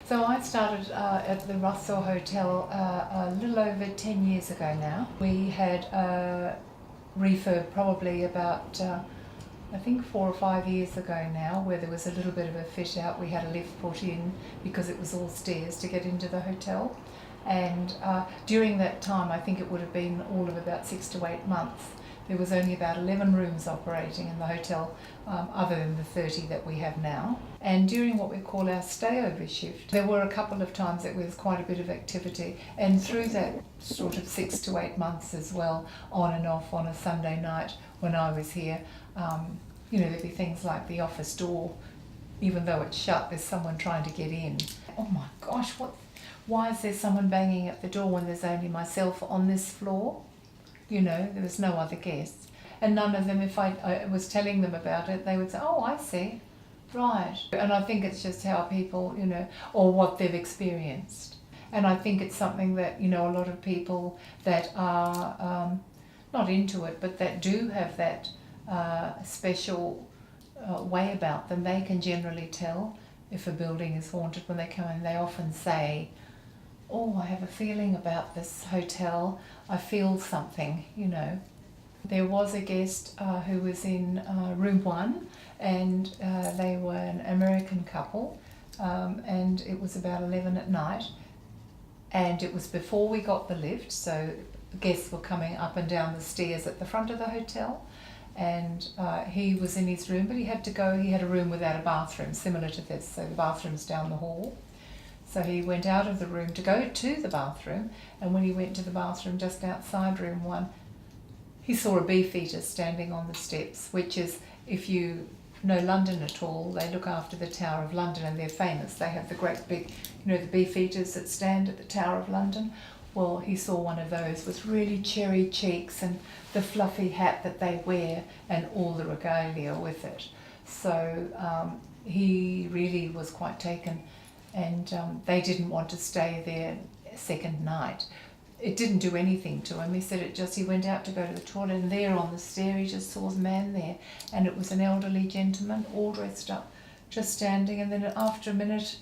So I started at the Russell Hotel a little over 10 years ago now. We had a refurb probably about I think 4 or 5 years ago now, where there was a little bit of a fit out. We had a lift put in because it was all stairs to get into the hotel. And during that time, I think it would have been all of about 6 to 8 months. There was only about 11 rooms operating in the hotel, other than the 30 that we have now. And during what we call our stayover shift, there were a couple of times that there was quite a bit of activity. And through that sort of 6 to 8 months as well, on and off on a Sunday night when I was here, there'd be things like the office door, even though it's shut, there's someone trying to get in. Oh my gosh, why is there someone banging at the door when there's only myself on this floor? There was no other guests. And none of them, if I was telling them about it, they would say, oh, I see, right. And I think it's just how people, or what they've experienced. And I think it's something that, a lot of people that are not into it, but that do have that special way about them, they can generally tell if a building is haunted when they come in. They often say, oh, I have a feeling about this hotel, I feel something, There was a guest who was in room 1, and they were an American couple, and it was about 11 at night, and it was before we got the lift, so guests were coming up and down the stairs at the front of the hotel, and he was in his room, but he had to go, he had a room without a bathroom, similar to this, so the bathroom's down the hall. So he went out of the room to go to the bathroom, and when he went to the bathroom just outside room 1, he saw a beefeater standing on the steps, which is, if you know London at all, they look after the Tower of London and they're famous. They have the great big, the beefeaters that stand at the Tower of London. Well, he saw one of those with really cherry cheeks and the fluffy hat that they wear and all the regalia with it. So he really was quite taken, and they didn't want to stay there second night. It didn't do anything to him. He said he went out to go to the toilet, and there on the stair he just saw a man there, and it was an elderly gentleman all dressed up, just standing, and then after a minute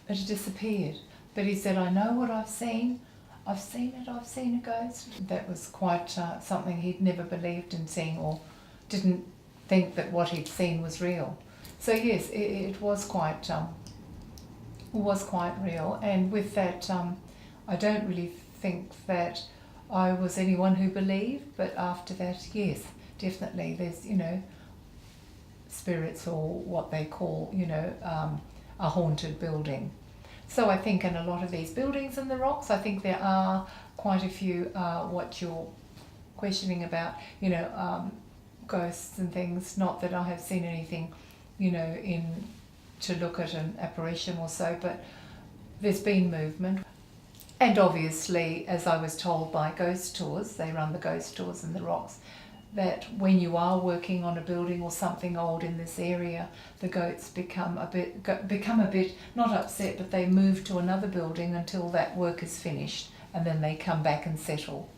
it had disappeared. But he said, I know what I've seen. I've seen a ghost. That was quite something he'd never believed in seeing, or didn't think that what he'd seen was real. So yes, it was quite real, and with that I don't really think that I was anyone who believed, but after that, yes, definitely there's spirits, or what they call a haunted building. So I think in a lot of these buildings in the rocks, I think there are quite a few what you're questioning about, ghosts and things. Not that I have seen anything to look at an apparition or so, but there's been movement. And obviously, as I was told by Ghost Tours, they run the Ghost Tours in the rocks, that when you are working on a building or something old in this area, the goats become a bit not upset, but they move to another building until that work is finished, and then they come back and settle.